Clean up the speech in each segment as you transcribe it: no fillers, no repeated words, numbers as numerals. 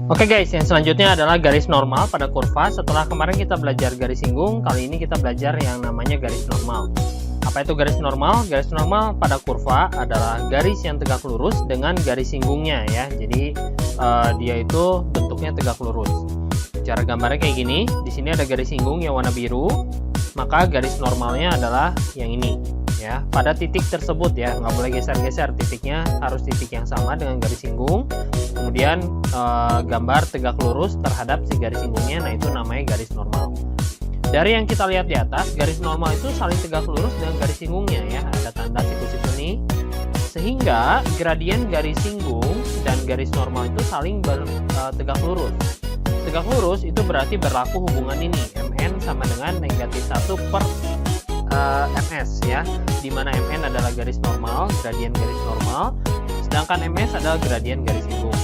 Oke guys, yang selanjutnya adalah garis normal pada kurva. Setelah kemarin kita belajar garis singgung, kali ini kita belajar yang namanya garis normal. Apa itu garis normal? Garis normal pada kurva adalah garis yang tegak lurus dengan garis singgungnya ya. Jadi dia itu bentuknya tegak lurus. Cara gambarnya kayak gini. Di sini ada garis singgung yang warna biru, maka garis normalnya adalah yang ini ya. Pada titik tersebut ya, nggak boleh geser-geser, titiknya harus titik yang sama dengan garis singgung. Kemudian gambar tegak lurus terhadap si garis singgungnya, nah itu namanya garis normal. Dari yang kita lihat di atas, garis normal itu saling tegak lurus dengan garis singgungnya ya, ada tanda siku-siku nih, sehingga gradien garis singgung dan garis normal itu saling tegak lurus. Tegak lurus itu berarti berlaku hubungan ini, Mn sama dengan negatif 1 per ms ya, dimana Mn adalah garis normal, gradien garis normal, sedangkan ms adalah gradien garis singgung.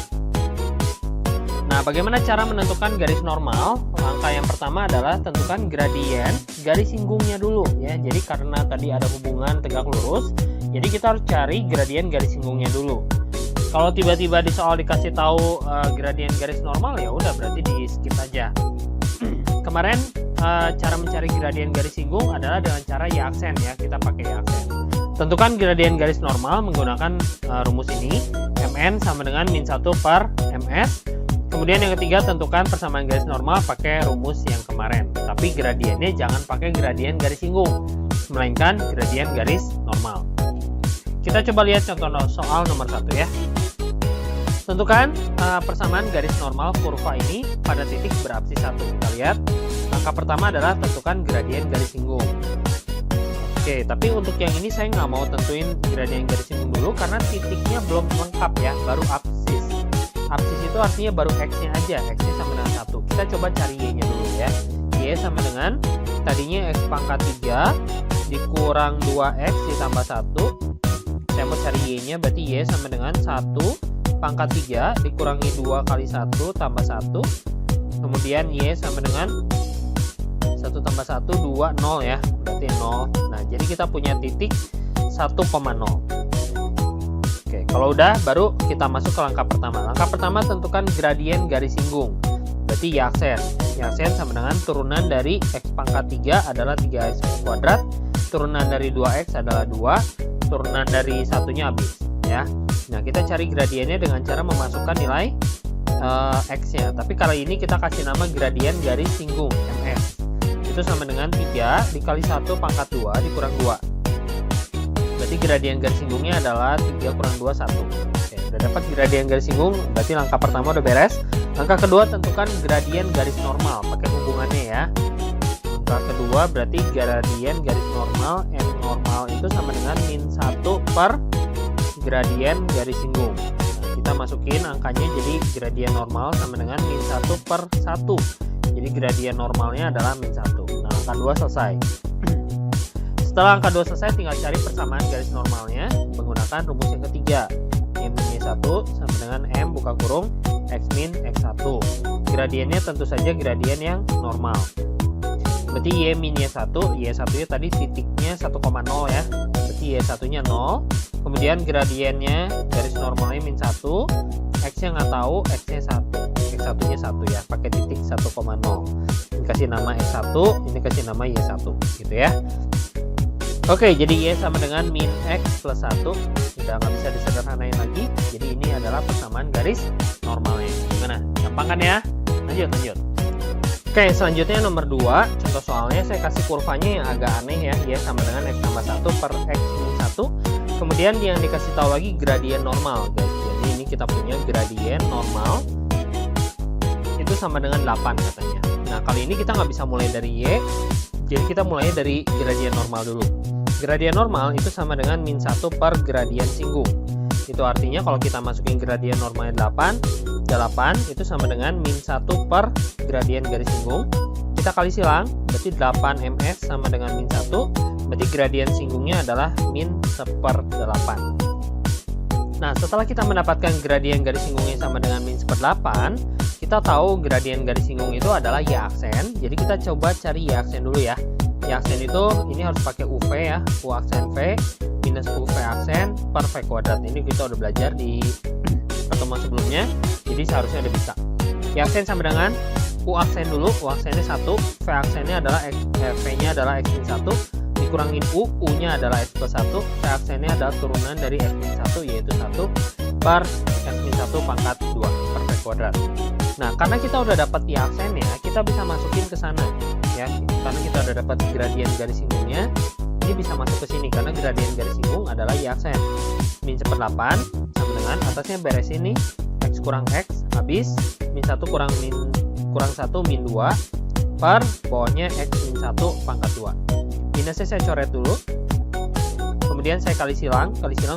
Nah, bagaimana cara menentukan garis normal? Langkah yang pertama adalah tentukan gradien garis singgungnya dulu ya. Jadi karena tadi ada hubungan tegak lurus, jadi kita harus cari gradien garis singgungnya dulu. Kalau tiba-tiba di soal dikasih tahu gradien garis normal, ya udah berarti di skip aja. Kemarin cara mencari gradien garis singgung adalah dengan cara Y aksen ya, kita pakai Y aksen. Tentukan gradien garis normal menggunakan rumus ini, Mn sama dengan min 1 per ms. Kemudian yang ketiga, tentukan persamaan garis normal pakai rumus yang kemarin. Tapi gradiennya jangan pakai gradien garis singgung, melainkan gradien garis normal. Kita coba lihat contoh soal nomor 1 ya. Tentukan persamaan garis normal kurva ini pada titik berabsis 1. Kita lihat, langkah pertama adalah tentukan gradien garis singgung. Oke, tapi untuk yang ini saya nggak mau tentuin gradien garis singgung dulu karena titiknya belum lengkap ya, baru absis. Absis itu artinya baru x-nya aja, x-nya sama dengan 1. Kita coba cari y-nya dulu ya. Y sama dengan, tadinya x pangkat 3 dikurang 2x ditambah 1. Saya mau cari y-nya, berarti y sama dengan 1 pangkat 3 dikurangi 2 kali 1 tambah 1. Kemudian y sama dengan 1 tambah 1, 2, 0 ya, berarti 0. Nah, jadi kita punya titik 1,0. Oke, kalau udah baru kita masuk ke langkah pertama. Langkah pertama tentukan gradien garis singgung. Berarti Y aksen. Y aksen sama dengan turunan dari x pangkat 3 adalah 3x kuadrat, turunan dari 2x adalah 2, turunan dari satunya habis ya. Nah, kita cari gradiennya dengan cara memasukkan nilai x-nya. Tapi kali ini kita kasih nama gradien garis singgung ms. Itu sama dengan 3 dikali 1 pangkat 2 dikurang 2. Berarti gradien garis singgungnya adalah 3 kurang 2, 1. Oke, udah dapat gradien garis singgung, berarti langkah pertama udah beres. Langkah kedua, tentukan gradien garis normal, pakai hubungannya ya. Langkah kedua berarti gradien garis normal, n normal itu sama dengan min 1 per gradien garis singgung. Nah, kita masukin angkanya, jadi gradien normal sama dengan min 1 per 1. Jadi gradien normalnya adalah min 1. Nah, angka 2 selesai. Setelah angka 2 selesai, tinggal cari persamaan garis normalnya menggunakan rumus yang ketiga. M min 1 sama dengan M buka kurung X min X1. Gradiennya tentu saja gradien yang normal. Berarti Y minnya 1, Y1 nya tadi titiknya 1,0 ya. Berarti Y1 nya 0. Kemudian gradiennya garis normalnya min 1. X nya nggak tahu, X nya 1. X1 nya 1 ya, pakai titik 1,0. Ini kasih nama X1, ini kasih nama Y1 gitu ya. Oke, jadi Y sama dengan min X plus 1. Udah nggak bisa disederhanain lagi. Jadi ini adalah persamaan garis normalnya. Gimana? Gampang kan ya? Lanjut. Oke, selanjutnya nomor 2. Contoh soalnya saya kasih kurvanya yang agak aneh ya. Y sama dengan X tambah 1 per X min 1. Kemudian yang dikasih tahu lagi gradien normal guys. Jadi ini kita punya gradien normal. Itu sama dengan 8 katanya. Nah, kali ini kita nggak bisa mulai dari Y. Jadi kita mulainya dari gradien normal dulu. Gradien normal itu sama dengan min 1 per gradien singgung. Itu artinya kalau kita masukin gradien normalnya 8 itu sama dengan min 1 per gradien garis singgung. Kita kali silang, berarti 8 ms sama dengan min 1. Berarti gradien singgungnya adalah min 1/8. Nah, setelah kita mendapatkan gradien garis singgungnya sama dengan min 1/8, kita tahu gradien garis singgung itu adalah Y aksen. Jadi kita coba cari Y aksen dulu ya. Y aksen itu ini harus pakai UV ya, U aksen V minus UV aksen per V kuadrat. Ini kita udah belajar di pertemuan sebelumnya, jadi seharusnya udah bisa. Y aksen sama dengan U aksen dulu, U aksennya 1, V aksennya adalah V-nya adalah X min 1, dikurangin U, U-nya adalah X plus 1, V aksennya adalah turunan dari X min 1, yaitu 1 per X min 1 pangkat 2 per V kuadrat. Nah, karena kita udah dapat Y aksennya, kita bisa masukin ke sana, ya. Karena kita udah dapat gradien garis singgungnya, ini bisa masuk ke sini, karena gradien garis singgung adalah Y aksen. Min seperlapan sama dengan atasnya beres ini, X kurang X, habis min 1 kurang 1 min 2 per bawahnya X min 1 pangkat 2. Minusnya saya coret dulu, kemudian saya kali silang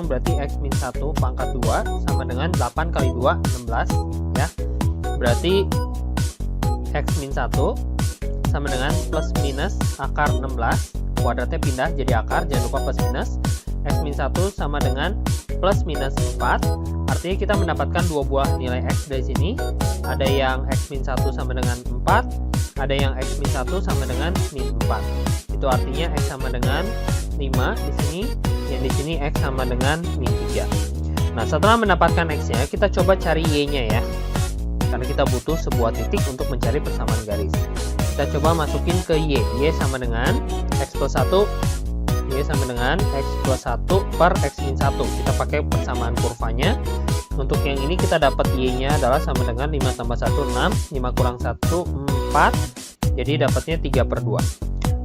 berarti X min 1 pangkat 2 sama dengan 8 kali 2, 16, ya. Berarti X min 1 sama dengan plus minus akar 16, kuadratnya pindah jadi akar, jangan lupa plus minus. X min 1 sama dengan plus minus 4, artinya kita mendapatkan dua buah nilai X dari sini. Ada yang X min 1 sama dengan 4, ada yang X min 1 sama dengan min 4. Itu artinya X sama dengan 5 di sini, yang di sini X sama dengan min 3. Nah, setelah mendapatkan X-nya, kita coba cari Y-nya ya. Karena kita butuh sebuah titik untuk mencari persamaan garis. Kita coba masukin ke Y. Y sama dengan X plus 1, Y sama dengan X plus 1 per X min 1. Kita pakai persamaan kurvanya. Untuk yang ini kita dapat Y-nya adalah sama dengan 5 tambah 1, 6, 5 kurang 1, 4. Jadi dapatnya 3 per 2.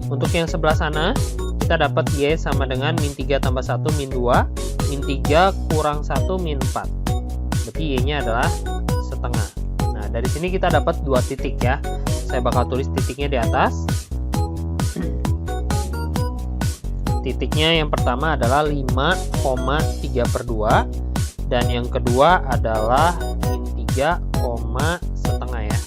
Untuk yang sebelah sana, kita dapat Y sama dengan min 3 tambah 1, min 2, min 3 kurang 1, min 4. Berarti Y-nya adalah setengah. Nah, dari sini kita dapat dua titik ya. Saya bakal tulis titiknya di atas. Titiknya yang pertama adalah 5,3 per 2. Dan yang kedua adalah min 3, setengah ya.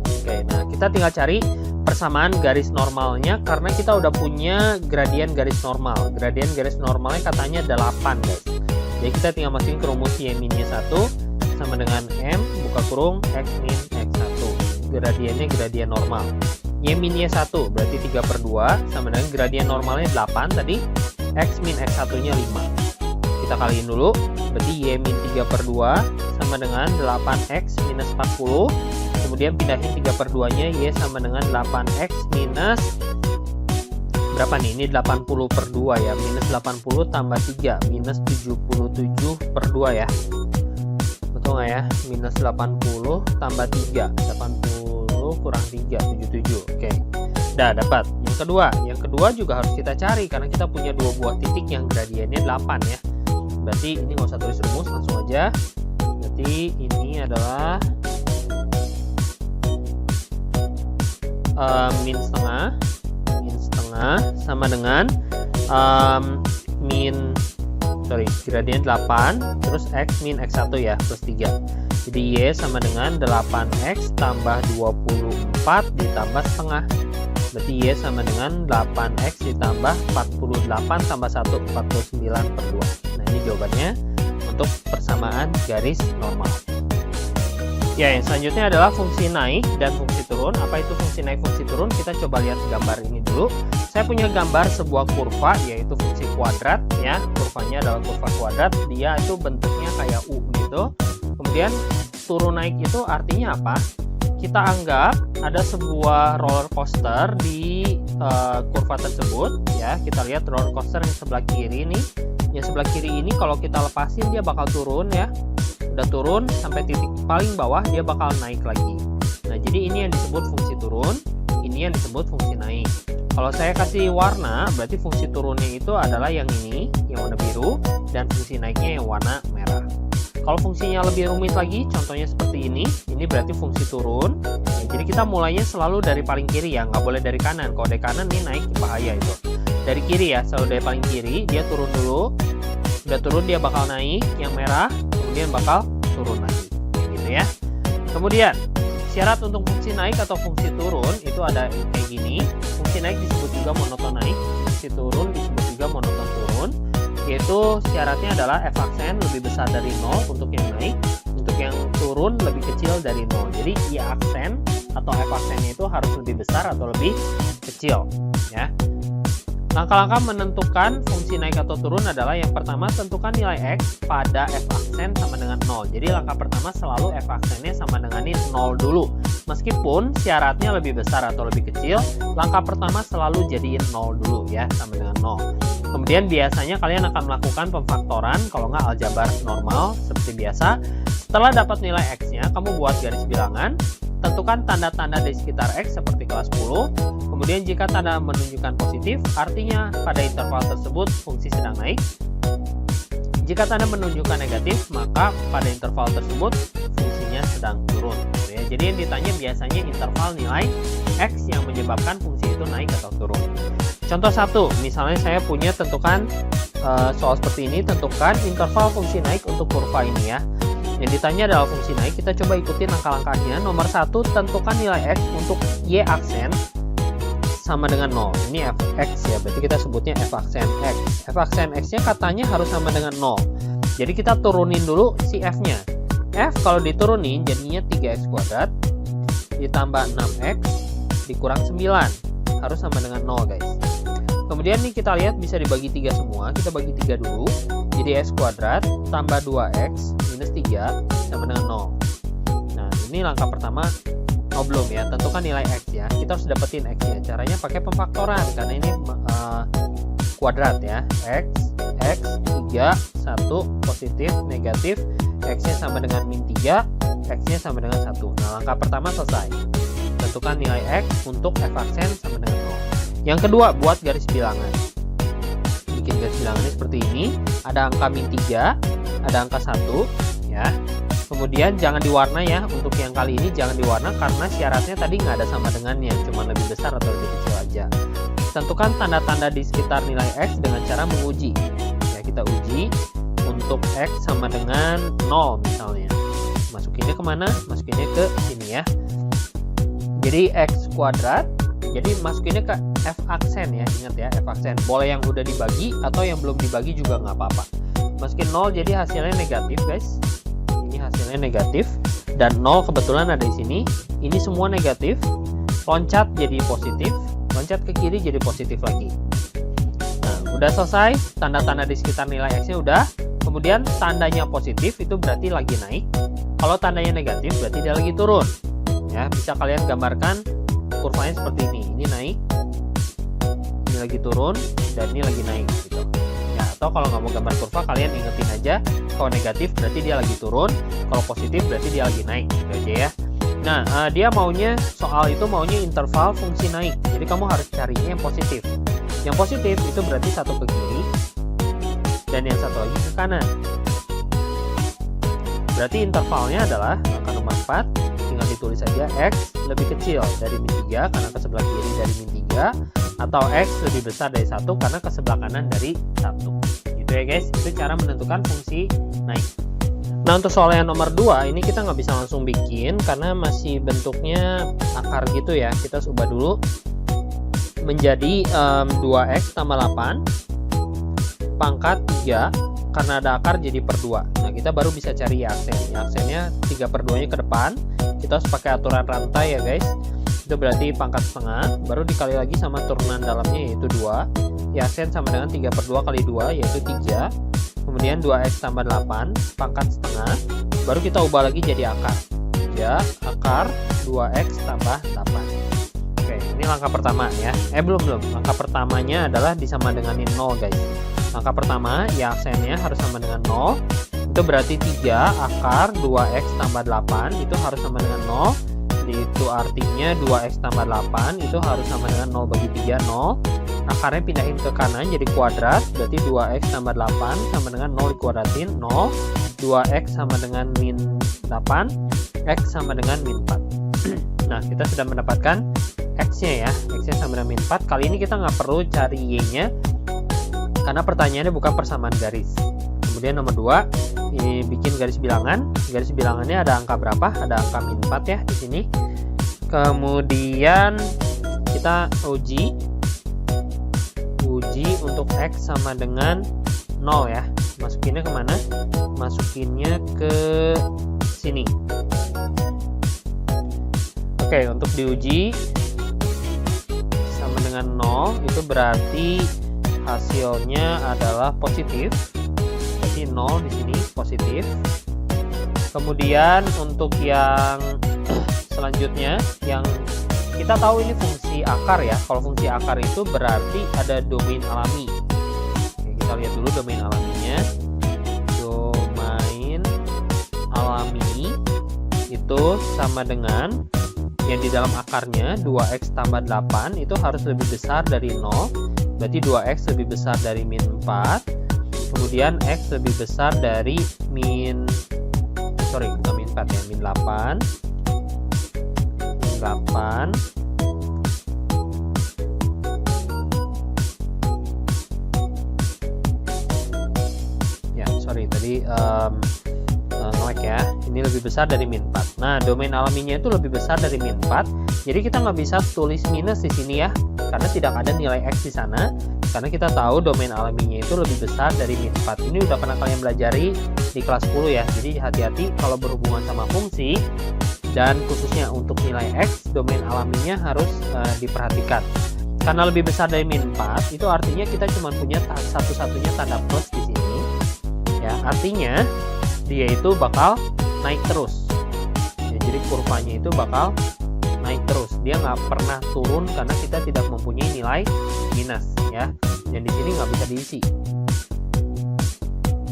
Oke, nah kita tinggal cari persamaan garis normalnya karena kita udah punya gradien garis normal. Gradien garis normalnya katanya 8 guys. Jadi kita tinggal masukin ke rumus Y minnya 1 sama dengan M buka kurung X min X1. Gradiennya gradien normal. Y minnya 1 berarti 3 per 2 sama dengan gradien normalnya 8 tadi. X min X1 nya 5. Kita kaliin dulu, berarti Y min 3 per 2 sama dengan 8X minus 40. Kemudian pindahin 3 per 2 nya, Y sama dengan 8X minus berapa nih? Ini 80 per 2 ya, minus 80 tambah 3, minus 77 per 2 ya. Betul nggak ya? Minus 80 tambah 3, 80 kurang 3, 77. Oke, udah dapat. Yang kedua juga harus kita cari karena kita punya dua buah titik yang gradiennya 8 ya. Berarti ini nggak usah tulis rumus, langsung aja. Berarti ini adalah min setengah sama dengan gradien 8 terus X min X1 ya plus 3. Jadi Y sama dengan 8X tambah 24 ditambah setengah. Berarti Y sama dengan 8X ditambah 48 tambah 1, 49 per 2. Nah, ini jawabannya untuk persamaan garis normal. Ya, yang selanjutnya adalah fungsi naik dan fungsi turun. Apa itu fungsi naik, fungsi turun? Kita coba lihat gambar ini dulu. Saya punya gambar sebuah kurva, yaitu fungsi kuadrat. Ya, kurvanya adalah kurva kuadrat. Dia itu bentuknya kayak U gitu. Kemudian turun naik itu artinya apa? Kita anggap ada sebuah roller coaster di kurva tersebut. Ya, kita lihat roller coaster yang sebelah kiri nih. Yang sebelah kiri ini kalau kita lepasin dia bakal turun ya. Udah turun sampai titik paling bawah dia bakal naik lagi. Nah, jadi ini yang disebut fungsi turun, ini yang disebut fungsi naik. Kalau saya kasih warna, berarti fungsi turunnya itu adalah yang ini, yang warna biru, dan fungsi naiknya yang warna merah. Kalau fungsinya lebih rumit lagi, contohnya seperti ini berarti fungsi turun. Nah, jadi kita mulainya selalu dari paling kiri ya, nggak boleh dari kanan. Kalau dari kanan ini naik bahaya itu. Dari kiri ya, selalu dari paling kiri, dia turun dulu. Udah turun dia bakal naik, yang merah, kemudian bakal turun lagi, gitu ya. Kemudian syarat untuk fungsi naik atau fungsi turun itu ada kayak gini. Fungsi naik disebut juga monoton naik, fungsi turun disebut juga monoton turun. Yaitu syaratnya adalah f aksen lebih besar dari 0 untuk yang naik, untuk yang turun lebih kecil dari 0. Jadi y aksen atau f aksennya itu harus lebih besar atau lebih kecil, ya. Langkah-langkah menentukan fungsi naik atau turun adalah yang pertama, tentukan nilai X pada f aksen sama dengan 0. Jadi langkah pertama selalu f aksennya sama dengan 0 dulu. Meskipun syaratnya lebih besar atau lebih kecil, langkah pertama selalu jadiin 0 dulu ya, sama dengan 0. Kemudian biasanya kalian akan melakukan pemfaktoran, kalau nggak aljabar normal seperti biasa. Setelah dapat nilai X-nya, kamu buat garis bilangan. Tentukan tanda-tanda di sekitar X seperti kelas 10. Kemudian jika tanda menunjukkan positif, artinya pada interval tersebut fungsi sedang naik. Jika tanda menunjukkan negatif, maka pada interval tersebut fungsinya sedang turun. Ya, jadi yang ditanya biasanya interval nilai X yang menyebabkan fungsi itu naik atau turun. Contoh 1, misalnya saya punya tentukan soal seperti ini, tentukan interval fungsi naik untuk kurva ini ya. Yang ditanya adalah fungsi naik, kita coba ikutin langkah-langkahnya. Nomor 1, tentukan nilai X untuk Y aksen sama dengan 0. Ini Fx ya, berarti kita sebutnya F aksen X. F aksen X-nya katanya harus sama dengan 0. Jadi kita turunin dulu si F-nya. F kalau diturunin jadinya 3x kuadrat ditambah 6x dikurang 9. Harus sama dengan 0 guys. Kemudian nih kita lihat bisa dibagi 3 semua. Kita bagi 3 dulu. Jadi x kuadrat tambah 2x minus 3 sama dengan 0. Nah, ini langkah pertama. Oh, belum ya. Tentukan nilai x ya. Kita harus dapetin x ya. Caranya pakai pemfaktoran karena ini kuadrat ya. X 3 1 positif negatif, x-nya sama dengan min 3, x-nya sama dengan 1. Nah, langkah pertama selesai. Tentukan nilai x untuk f aksen sama dengan 0. Yang kedua, buat garis bilangan. Bikin garis bilangannya seperti ini. Ada angka min 3, ada angka 1 ya. Kemudian jangan diwarna ya. Untuk yang kali ini jangan diwarna karena syaratnya tadi nggak ada sama dengannya, cuma lebih besar atau lebih kecil aja. Tentukan tanda-tanda di sekitar nilai x dengan cara menguji. Ya, kita uji untuk x sama dengan 0 misalnya. Masukinnya kemana? Masukinnya ke sini ya. Jadi x kuadrat. Jadi masukinnya ke f aksen ya, ingat ya, f aksen. Boleh yang udah dibagi atau yang belum dibagi juga nggak apa-apa. Masukin 0 jadi hasilnya negatif guys. Ini hasilnya negatif dan 0 kebetulan ada di sini. Ini semua negatif. Loncat jadi positif, loncat ke kiri jadi positif lagi. Nah, udah selesai. Tanda-tanda di sekitar nilai x-nya udah. Kemudian tandanya positif itu berarti lagi naik. Kalau tandanya negatif berarti dia lagi turun. Ya, bisa kalian gambarkan kurvanya seperti ini. Ini naik, ini lagi turun, dan ini lagi naik gitu. Ya, atau kalau nggak mau gambar kurva, kalian ingetin aja kalau negatif berarti dia lagi turun, kalau positif berarti dia lagi naik gitu aja ya. Nah, dia maunya soal itu maunya interval fungsi naik. Jadi kamu harus carinya yang positif. Yang positif itu berarti satu ke kiri dan yang satu lagi ke kanan. Berarti intervalnya adalah angka nomor 4. Tinggal ditulis saja x lebih kecil dari min 3 karena ke sebelah kiri dari min 3, atau x lebih besar dari 1 karena ke sebelah kanan dari 1. Gitu ya guys, itu cara menentukan fungsi naik. Nah, untuk soal yang nomor 2 ini kita nggak bisa langsung bikin karena masih bentuknya akar gitu ya. Kita ubah dulu menjadi 2x tambah 8 pangkat 3, karena ada akar jadi per 2. Nah, kita baru bisa cari aksen. Aksennya 3 per 2 nya ke depan. Kita harus pakai aturan rantai ya guys. Itu berarti pangkat setengah, baru dikali lagi sama turunan dalamnya yaitu 2. Ya, aksen sama dengan 3 per 2 kali 2 yaitu 3. Kemudian 2x tambah 8 pangkat setengah, baru kita ubah lagi jadi akar. Ya, akar 2x tambah 8. Oke, ini langkah pertama ya. Belum. Langkah pertamanya adalah disama dengan 0 guys. Langkah pertama, ya aksennya harus sama dengan 0. Itu berarti 3 akar 2x tambah 8 itu harus sama dengan 0. Itu artinya 2x tambah 8 itu harus sama dengan 0 bagi 3, 0. Akarnya pindahin ke kanan jadi kuadrat, berarti 2x tambah 8 sama dengan 0 dikuadratin, 0. 2x sama dengan min 8, x sama dengan min 4. Nah, kita sudah mendapatkan x-nya ya. X-nya sama dengan min 4. Kali ini kita nggak perlu cari y-nya karena pertanyaannya bukan persamaan garis. Kemudian nomor 2, ini bikin garis bilangan. Garis bilangannya ada angka berapa? Ada angka min 4 ya di sini. Kemudian kita uji untuk x sama dengan 0 ya. Masukinnya kemana? Masukinnya ke sini. Oke, untuk diuji sama dengan 0 itu berarti hasilnya adalah positif. Jadi 0 di sini positif. Kemudian untuk yang selanjutnya, yang kita tahu ini fungsi akar ya. Kalau fungsi akar itu berarti ada domain alami. Oke, kita lihat dulu domain alaminya. Domain alami itu sama dengan yang di dalam akarnya 2x tambah 8 itu harus lebih besar dari 0. Berarti 2x lebih besar dari min 4. Kemudian x lebih besar dari min 4 ya, min 8. Min 8. Ya, sorry tadi nge-lag ya. Ini lebih besar dari min 4. Nah, domain alaminya itu lebih besar dari min 4. Jadi kita nggak bisa tulis minus di sini ya, karena tidak ada nilai x di sana. Karena kita tahu domain alaminya itu lebih besar dari min 4. Ini udah pernah kalian pelajari di kelas 10 ya. Jadi hati-hati kalau berhubungan sama fungsi, dan khususnya untuk nilai x, domain alaminya harus diperhatikan. Karena lebih besar dari min 4, itu artinya kita cuma punya satu-satunya tanda plus di sini. Ya, artinya dia itu bakal naik terus. Ya, jadi kurvanya itu bakal naik terus. Dia nggak pernah turun karena kita tidak mempunyai nilai minus ya. Dan di sini nggak bisa diisi.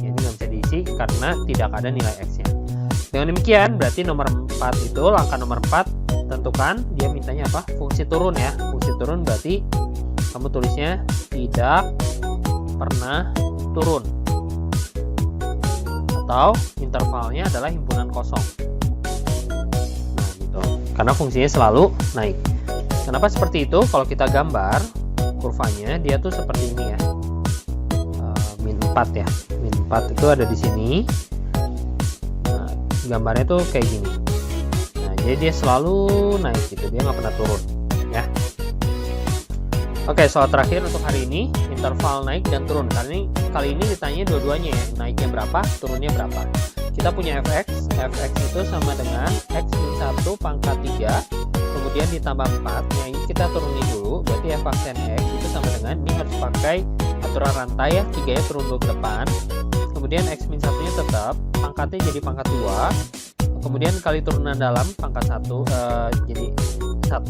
Ini nggak bisa diisi karena tidak ada nilai x-nya. Dengan demikian berarti nomor 4 itu, langkah nomor 4, tentukan dia mintanya apa? Fungsi turun ya. Fungsi turun berarti kamu tulisnya tidak pernah turun. Atau intervalnya adalah himpunan kosong. Nah, gitu. Karena fungsinya selalu naik. Kenapa seperti itu? Kalau kita gambar kurvanya, dia tuh seperti ini ya. Min 4 ya. Min 4 itu ada di sini. Nah, gambarnya tuh kayak gini. Nah, jadi dia selalu naik gitu. Dia nggak pernah turun ya. Oke, soal terakhir untuk hari ini, interval naik dan turun. Kali ini ditanya dua-duanya ya, naiknya berapa, turunnya berapa. Kita punya fx itu sama dengan x min 1 pangkat 3, kemudian ditambah 4, yang ini kita turunin dulu, berarti f aksen x itu sama dengan, ini harus pakai aturan rantai ya, 3 nya turun dulu ke depan, kemudian x min 1 nya tetap, pangkatnya jadi pangkat 2, kemudian kali turunan dalam pangkat 1, jadi 1,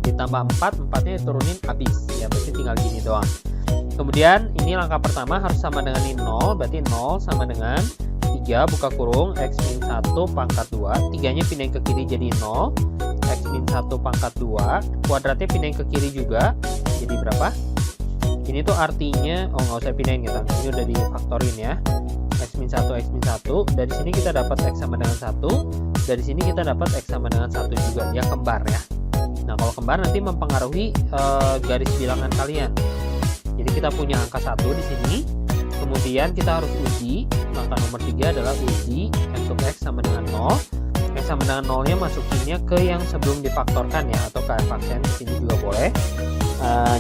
ditambah 4, 4-nya turunin habis ya, berarti tinggal gini doang. Kemudian ini langkah pertama harus sama dengan ini 0, berarti 0 sama dengan 3 buka kurung x min 1 pangkat 2, 3 nya pindahin ke kiri jadi 0, x min 1 pangkat 2, kuadratnya pindahin ke kiri juga, jadi berapa? Ini tuh artinya, oh nggak usah pindahin gitu, ini udah difaktorin ya, x min 1, x min 1, dari sini kita dapat x sama dengan 1, dari sini kita dapat x sama dengan 1 juga, dia kembar ya. Nah, kalau kembar nanti mempengaruhi garis bilangan kalian. Jadi kita punya angka 1 di sini. Kemudian kita harus uji. Langkah nomor 3 adalah uji untuk x sama dengan 0. X sama dengan 0-nya masukinnya ke yang sebelum difaktorkan ya, atau ke f aksen di sini juga boleh.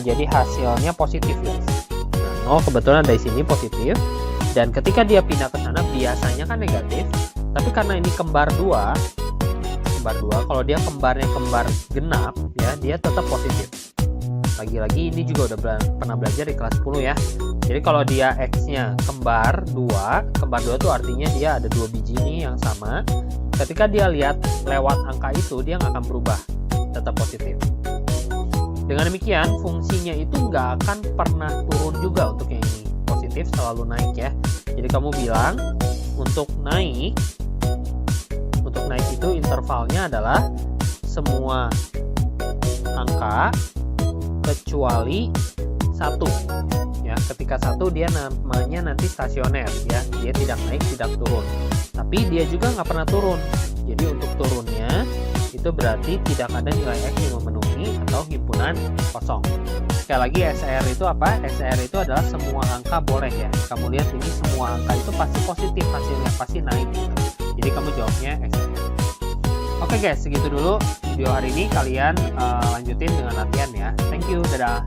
Jadi hasilnya positif guys. Nah, 0 kebetulan dari sini positif. Dan ketika dia pindah ke sana biasanya kan negatif. Tapi karena ini kembar 2, kalau dia kembarnya kembar genap ya, dia tetap positif. Lagi-lagi ini juga udah pernah belajar di kelas 10 ya. Jadi kalau dia x-nya kembar 2 tuh artinya dia ada 2 biji nih yang sama. Ketika dia lihat lewat angka itu, dia nggak akan berubah, tetap positif. Dengan demikian fungsinya itu nggak akan pernah turun juga untuk yang ini, positif selalu naik ya. Jadi kamu bilang untuk naik itu intervalnya adalah semua angka kecuali 1 ya. Ketika 1 dia namanya nanti stasioner ya, dia tidak naik tidak turun, tapi dia juga nggak pernah turun. Jadi untuk turunnya itu berarti tidak ada nilai x yang memenuhi atau himpunan kosong. Sekali lagi SR itu apa? SR itu adalah semua angka boleh ya. Kamu lihat ini semua angka itu pasti positif hasilnya, pasti naik gitu. Jadi kamu jawabnya SR. Oke guys, segitu dulu video hari ini. Kalian lanjutin dengan latihan ya. Thank you, dadah.